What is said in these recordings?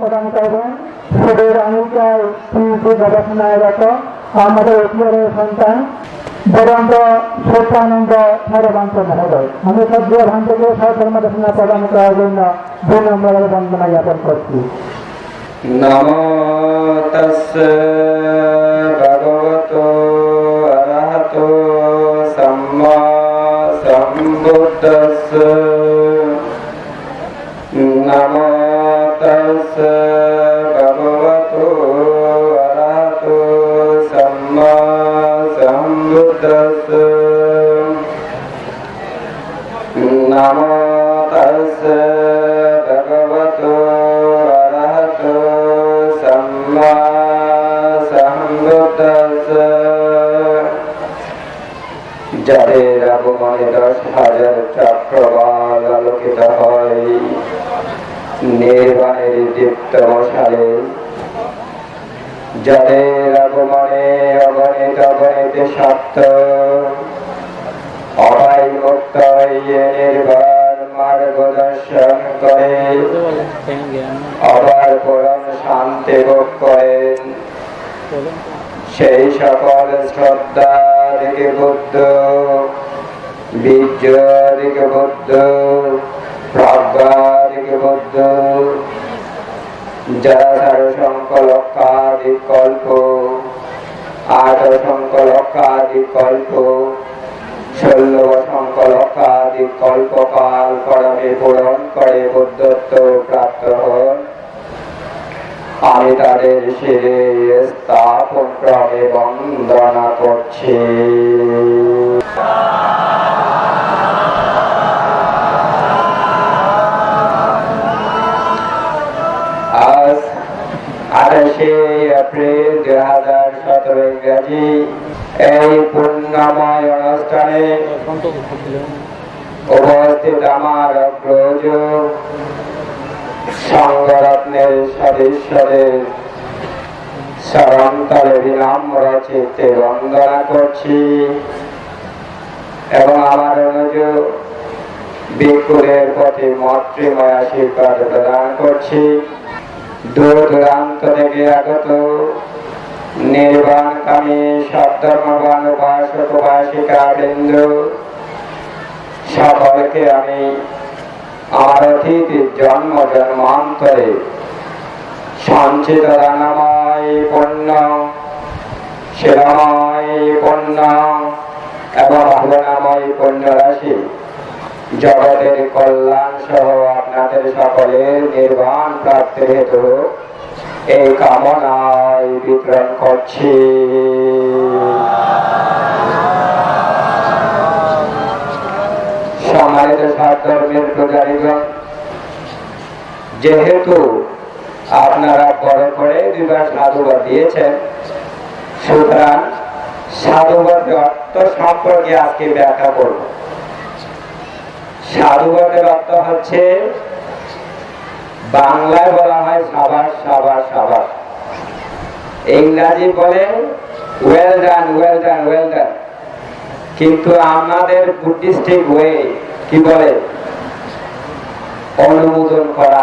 প্রদান করবেন সেদের আঙুলটায় গবেষণায়রত আমাদের ঐতিহ্যের সন্তান বরেন্দ্র সত্যানন্দ নরবান্ত মহোদয়। আমি সক্রিয় ভান থেকে সহকর্মদেশনা প্রদান করার জন্য বিনম্র বন্দনা জ্ঞাপন করছি। নমো তাস্সে ভগবতো অরহতো সম্মা সম্বুদ্ধাস্সে। নমো তাস্সে ভগবতো অরহতো সম্মা সম্বুদ্ধাস্সে। নমো তাস্সে ভগবতো অরহতো সম্মা সম্বুদ্ধাস্সে। যাদের আগমনে 10,000 চক্রবাল আলোকিত হয় নির্বাণের দীপ্ত মশালে, যাদের আগমনে অগণিত অগণিত সপ্ত অবাই মুক্ত হইয়ে নির্বাণ মার্গ দর্শন করে আবার পরম শান্তি ভোগ করেন, সেই সকল শ্রদ্ধা দিকে বুদ্ধ, বীর্য দিকে বুদ্ধ, প্রজ্ঞা দিকে বুদ্ধ, যারা 13 লক্ষাধিক কল্প, 8 লক্ষাধিক কল্প, 16 লক্ষাধিক কল্পকাল পরমে পূরণ করে বুদ্ধত্ব প্রাপ্ত হন, আমি তাদের শিরে স্থাপন ক্রমে বন্দনা করছি। আজ 28 এপ্রিল 2017 ইংরেজি এই পুণ্যময় অনুষ্ঠানে উপস্থিত আমার অগ্রজ সংঘরত্নের সদস্যদের সরন্তরে বিনম্র চিত্তে বন্দনা করছি এবং আমার অনুজ ভিক্ষুদের প্রতি মৈত্রীময় আশীর্বাদ প্রদান করছি। দূর দূরান্ত থেকে আগত নির্বাণকামী সদ্ধর্মবান উপাসক উপাসিকা বৃন্দ সকলকে আমি আমার অতিথির জন্ম জন্মান্তরে সঞ্চিত দানময় পুণ্য, শিলাময় পুণ্য এবং ভাবনাময় পুণ্য রাশি জগতের কল্যাণ সহ আপনাদের সকলের নির্বাণ প্রাপ্তির হেতু এই কামনায় বিতরণ করছি। সম্মানিত সহধর্মের পূজারীগণ, যেহেতু আপনারা বড় করে 2বার সাধুবাদ দিয়েছেন, সুতরাং সাধুবাদের অর্থ সম্পর্কে আজকে ব্যাখ্যা করব। সাধুবাদের অর্থ হচ্ছে, বাংলায় বলা হয় সাবাস সাবাস সাবাস, ইংরাজি বলে well done well done well done, কিন্তু আমাদের বুদ্ধিস্টিক ওয়ে কি বলে? অনুমোদন করা।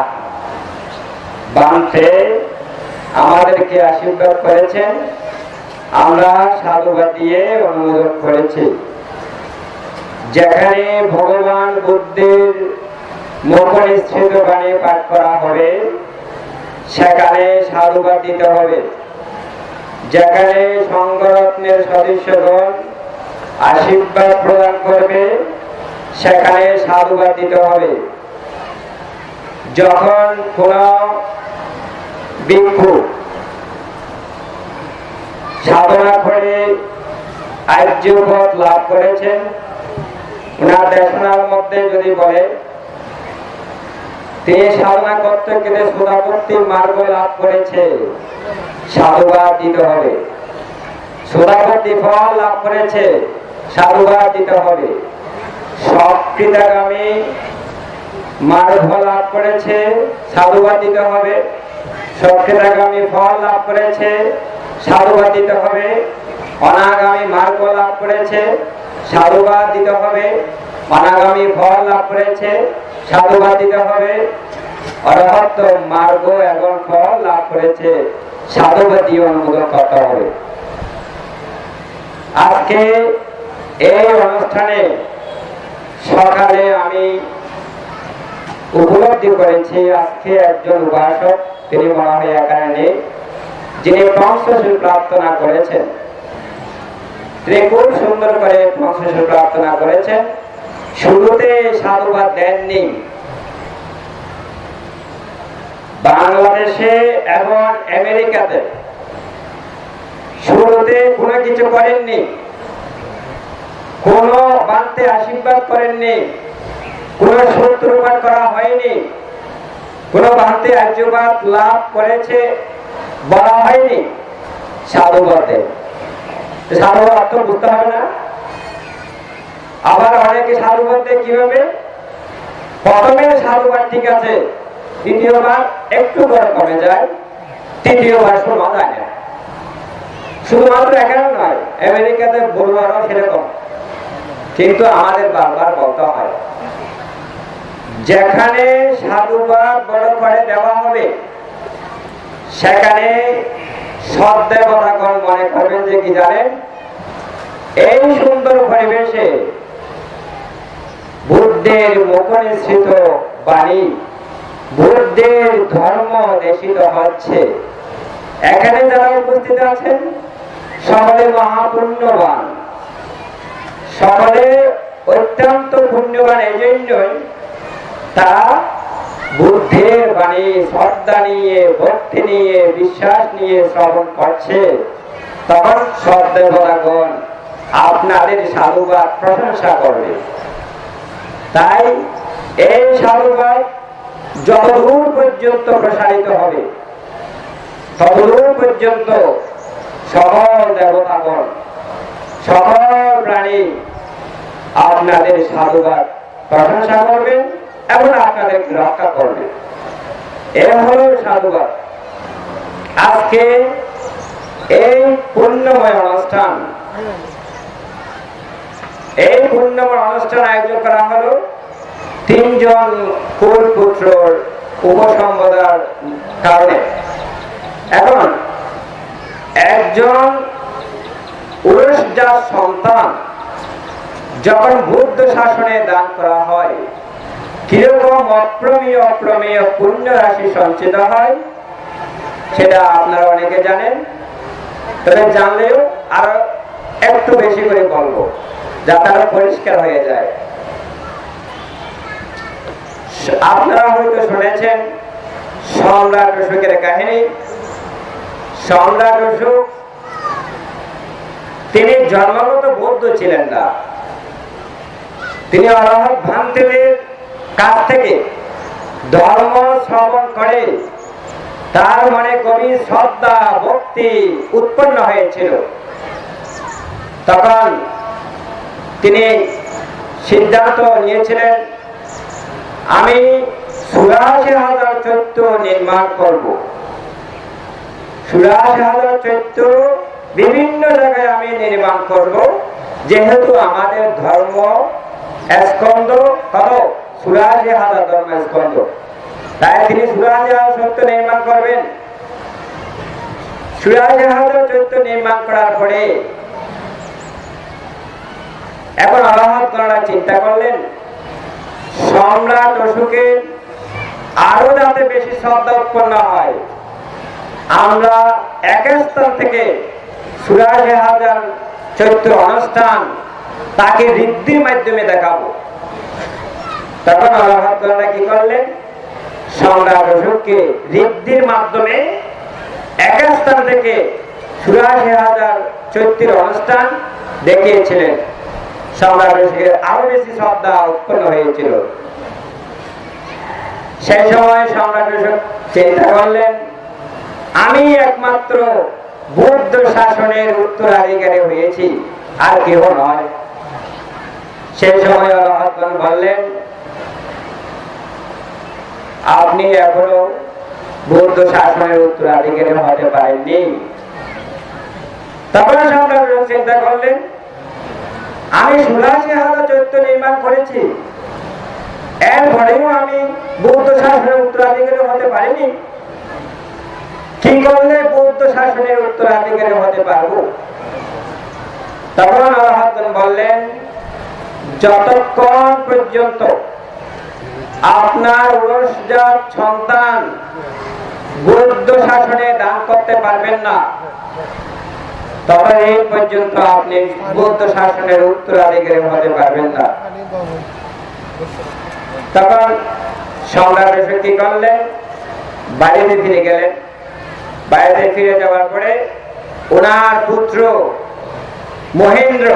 বান্তে আমাদেরকে আশীর্বাদ করেছেন, আমরা সাধুবাদ দিয়ে অনুমোদন করেছি। যেখানে ভগবান বুদ্ধের মুখনিসৃত বাণী পাঠ করা হবে সেখানে সাধুবাদ দিতে হবে। যেখানে সংঘরত্নের সদস্যগণ আশীর্বাদ প্রদান করবে সেখানে সাধুবাদ দিতে হবে। যখন কোন ভিক্ষু সাধনা করে আর্য পথ লাভ করেছেন, ওনার দেশনার মধ্যে যদি বলে তিনি সাধনা করতে গেলে সোদাপত্তির মার্গ লাভ করেছে, সাধুবাদ দিতে হবে। সোদাপত্তি ফল লাভ করেছে, সাধুবাদ দিতে হবে। সৎকৃতাগামী মার্গ লাভ করেছে, সাধুবাদ দিতে হবে। সৎকৃতাগামী ফল লাভ করেছে, সাধুবাদ দিতে হবে। অনাগামী মার্গ লাভ করেছে, সাধুবাদ দিতে হবে। অনাগামী ফল লাভ করেছে, সাধুবাদ দিতে হবে। অরহত মার্গ এবং ফল লাভ করেছে, সাধুবাদ দিয়ে অনুমোদন করতে হবে। আজকে এই অনুষ্ঠানে সকালে আমি উপলব্ধি করেছি, আজকে একজন উপাসক, তিনি মনে হয় এখানে নেই, যিনি পঞ্চশীল প্রার্থনা করেছেন। তিনি খুব সুন্দর করে পঞ্চশীল প্রার্থনা করেছেন। শুরুতে সাধুবাদ দেননি। বাংলাদেশে এবং আমেরিকাতে শুরুতে কোনো কিছু করেননি, কোন বান্তে আশীর্বাদ করেননি, কোন শত্রুবাদ করা হয়নি, কোন বান্তে আশীর্বাদ লাভ করেছে বলা হয়নি। সাধুবাদে সাধুবাদ অর্থ বুঝতে হবে না? আবার অনেকে সাধুবাদে কিভাবে, প্রথমে সাধুবাদ ঠিক আছে, দ্বিতীয়বার একটু করে কমে যায়, তৃতীয়বার শোনা যায় না। শুধুমাত্র এখানে নয়, আমেরিকাতে বলবারও সেরকম। কিন্তু আমাদের বারবার বলতে হয়, যেখানে সাধুবাদ বড় করে দেওয়া হবে সেখানে সৎ দেবতাগণ মনে করবেন যে কি জানেন, এই সুন্দর পরিবেশে বুদ্ধের মুখনিসৃত বাণী, বুদ্ধের ধর্ম দেশিত হচ্ছে। এখানে যারা উপস্থিত আছেন সকলে মহাপুণ্যবান, সকলে অত্যন্ত পুণ্যবান। এই জন্যই তারা বুদ্ধের বাণী শ্রদ্ধা নিয়ে, ভক্তি নিয়ে, বিশ্বাস নিয়ে শ্রবণ করছে। তখন সৎদেবতাগণ আপনাদের সাধুবাদ প্রশংসা করবে। তাই এই সাধুবাদ যতদূর পর্যন্ত প্রসারিত হবে ততদূর পর্যন্ত সকল দেবতাগণ, সকল প্রাণী আপনাদের সাধুবাদ প্রশংসা করবেন এবং আপনাদেরকে রক্ষা করবে। এ হল সাধুবাদ। আজকে এই পুণ্যময় অনুষ্ঠান, এই পুণ্যময় অনুষ্ঠান আয়োজন করা হলো তিনজন কুল পুত্রর উপসম্পদার কারণে। এখন একজন উরসজাত সন্তান যখন বুদ্ধ শাসনে দান করা হয়, কিরকম অপ্রমেয় অপ্রমেয় পুণ্য রাশি সঞ্চিত হয় সেটা আপনারা অনেকে জানেন। তবে জানলেও আরো একটু বেশি করে বলবো, যাতে আরো পরিষ্কার হয়ে যায়। আপনারা হয়তো শুনেছেন সম্রাট অশোকের কাহিনী। সম্রাট অশোক তিনি জন্মগত বৌদ্ধ ছিলেন না। তিনি অরহত ভ্রান্তিদের কাছ থেকে ধর্ম শ্রবণ করে তার মনে গভীর শ্রদ্ধা ভক্তি উৎপন্ন হয়েছিল। তখন তিনি সিদ্ধান্ত নিয়েছিলেন, আমি ৮৪,০০০ চৈত্য নির্মাণ করব। ৮৪,০০০ চৈত্য বিভিন্ন জায়গায় আমি নির্মাণ করব, যেহেতু আমাদের ধর্ম স্কন্ধ কত ৮৪,০০০ ধর্ম স্কন্ধ। তাই তিনি ৮৪,০০০ চৈত্য নির্মাণ করবেন। ৮৪,০০০ চৈত্য নির্মাণ করার পরে এখন অরহতগণরা চিন্তা করলেন, সম্রাট অশোকের আরো যাতে বেশি শ্রদ্ধা উৎপন্ন হয়, আমরা এক স্থান থেকে ৮৪,০০০ চৈত্র অনুষ্ঠান তাকে ঋদ্ধির মাধ্যমে দেখাবো। তখন অরহতগণরা কি করলেন, সম্রাট অশোককে ঋদ্ধির মাধ্যমে এক স্থান থেকে ৮৪,০০০ চৈত্রের অনুষ্ঠান দেখিয়েছিলেন। সম্রাট অশোকের আরো বেশি শ্রদ্ধা উৎপন্ন হয়েছিল। সেই সময় সম্রাট অশোক চিন্তা করলেন, আমি একমাত্র বৌদ্ধ শাসনের উত্তরাধিকারী হয়েছি, আর কেউ নয়। সেই সময় অরহতগণ বললেন, আপনি এখনো বৌদ্ধ শাসনের উত্তরাধিকারী হতে পারেননি। তখন সম্রাট চিন্তা করলেন, আমি ৮৬,০০০ চৈত্য নির্মাণ করেছি, এরপরেও আমি বৌদ্ধ শাসনের উত্তরাধিকারী হতে পারিনি, কি করলে বৌদ্ধ শাসনের উত্তরাধিকারী হতে পারবো? তখন আলাউদ্দিন বললেন, যতক্ষণ পর্যন্ত আপনার ঔরসজাত সন্তান বৌদ্ধ শাসনে দান করতে পারবেন না, তখন এই পর্যন্ত আপনি বৌদ্ধ শাসনের উত্তরাধিকারী হতে পারবেন না। তখন সম্রাট কি করলেন, বাড়িতে ফিরে গেলেন। বাড়িতে ফিরে যাওয়ার পরে ওনার পুত্র মহেন্দ্র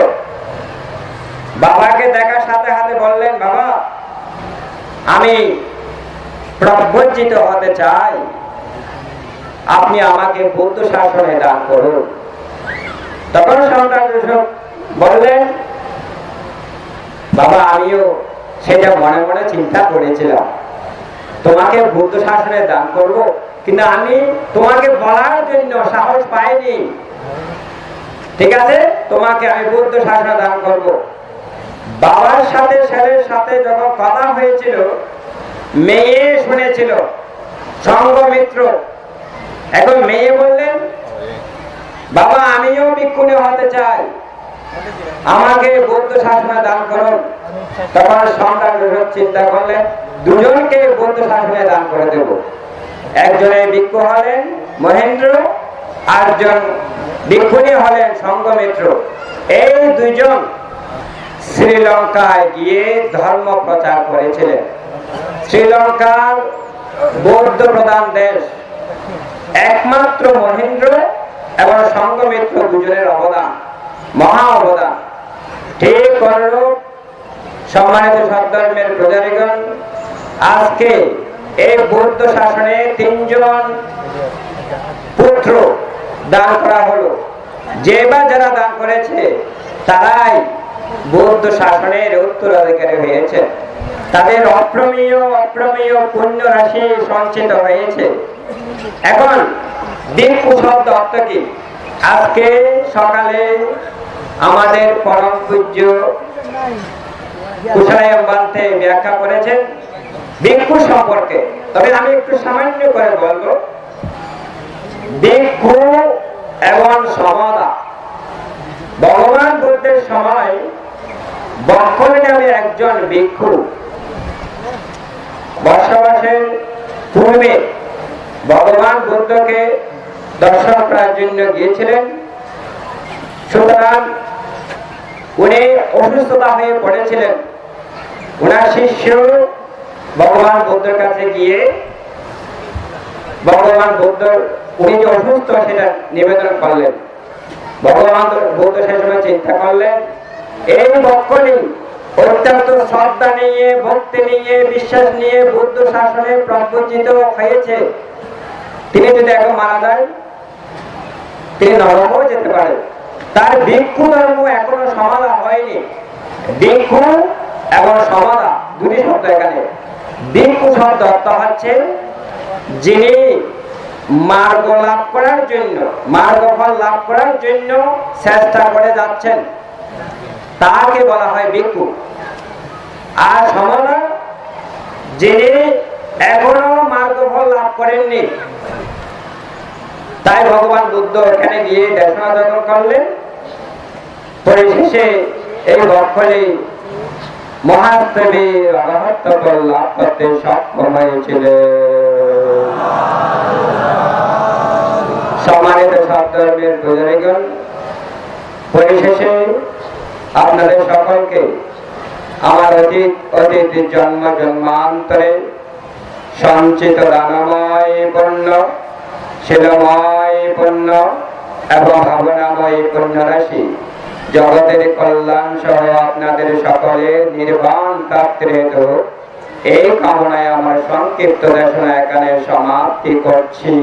বাবাকে দেখার সাথে সাথে বললেন, বাবা আমি প্রব্রজিত হতে চাই, আপনি আমাকে বৌদ্ধ শাসনে দান করুন। তখন সম্রাট বললেন, বাবা আমিও সেটা মনে মনে চিন্তা করেছিলাম, তোমাকে বৌদ্ধ শাসনে দান করব, কিন্তু আমি তোমাকে বলার জন্য সাহস পাইনি। ঠিক আছে, তোমাকে আমি বৌদ্ধ শাসনে দান করব। বাবার সাথে ছেলের সাথে যখন কথা হয়েছিল, মেয়ে শুনেছিল, সঙ্গমিত্র। এখন মেয়ে বললেন, বাবা আমিও ভিক্ষুণী হতে চাই, আমাকে বৌদ্ধ শাসনে দান করুন। তখন সম্রাট চিন্তা করলেন, দুজনকে বৌদ্ধ শাসনে দান করে দেব। একজনের ভিক্ষু হলেন মহেন্দ্র, আরেকজন ভিক্ষুণী হলেন সঙ্গমিত্র। এই দুইজন শ্রীলঙ্কায় গিয়ে ধর্ম প্রচার করেছিলেন। শ্রীলঙ্কার বৌদ্ধ প্রধান দেশ, একমাত্র মহেন্দ্র এবং সঙ্গমিত্র দুজনের অবদান, মহা অবদান। ঠিক অনুরূপ সম্মানিত সদ্ধর্মের প্রচারীগণ, আজকে এই বৌদ্ধ শাসনে ৩ জন পুত্র দান করা হলো। যে বা যারা দান করেছে তারাই বৌদ্ধ শাসনের উত্তরাধিকারী হয়েছে। তাদের অপ্রমেয় পুণ্য রাশি সঞ্চিত হয়েছে। এখন ভিক্ষু শব্দ অর্থ কি? আজকে সকালে আমাদের পরম পূজ্য কুশায়াম বান্তে ব্যাখ্যা করেছেন ভিক্ষু সম্পর্কে। তবে আমি একটু সামান্য করে বলবো, ভিক্ষু এবং সমদা। ভগবান বুদ্ধের সময় বক্ষল নামে একজন ভিক্ষু বসবাসের পূর্বে ভগবান বুদ্ধকে দর্শন করার জন্য গিয়েছিলেন। সুতরাং উনি অসুস্থতা হয়ে পড়েছিলেন। ওনার শিষ্য ভগবান বুদ্ধের কাছে গিয়ে ভগবান বুদ্ধ উনি যে অসুস্থ সেটা নিবেদন করলেন। ভগবান বুদ্ধ সেই সময় চিন্তা করলেন, এই বক্ষণী অত্যন্ত শ্রদ্ধা নিয়ে, ভক্তি নিয়ে, বিশ্বাস নিয়ে বুদ্ধ শাসনে প্রবর্তিত হয়েছে। তিনি যদি এখন মারা যায়, তিনি নরকও যেতে পারে। তার ভিক্ষু ধর্ম এখনো সমাধা হয়নি। ভিক্ষু এবং সমাধা দুটি শব্দ এখানে। ভিক্ষু শব্দ অর্থ হচ্ছে যিনি মার্গ লাভ করার জন্য, মার্গফল লাভ করার জন্য চেষ্টা করে যাচ্ছেন, তাকে বলা হয় ভিক্ষু। আর সমাধা যিনি এখনো মার্গফল লাভ করেননি। তাই ভগবান বুদ্ধ এখানে গিয়ে দেশনা যখন করলেন, পরিশেষে এই বক্ষণী মহাত্মী অরহত্ব লাভ করতে সক্ষম হয়েছিলেন। সম্মানিত সদ্ধর্মের পূজারীগণ, পরিশেষে আপনাদের সকলকে আমার অতীত জন্ম জন্মান্তরে সঞ্চিত দানময় পুণ্য, শিলময় পুণ্য এবং ভাবনাময় পুণ্য রাশি জগতের কল্যাণ সহ আপনাদের সকলের নির্বাণ প্রাপ্তির হেতু এই কামনায় আমার সংক্ষিপ্ত দেশনা এখানে সমাপ্তি করছি।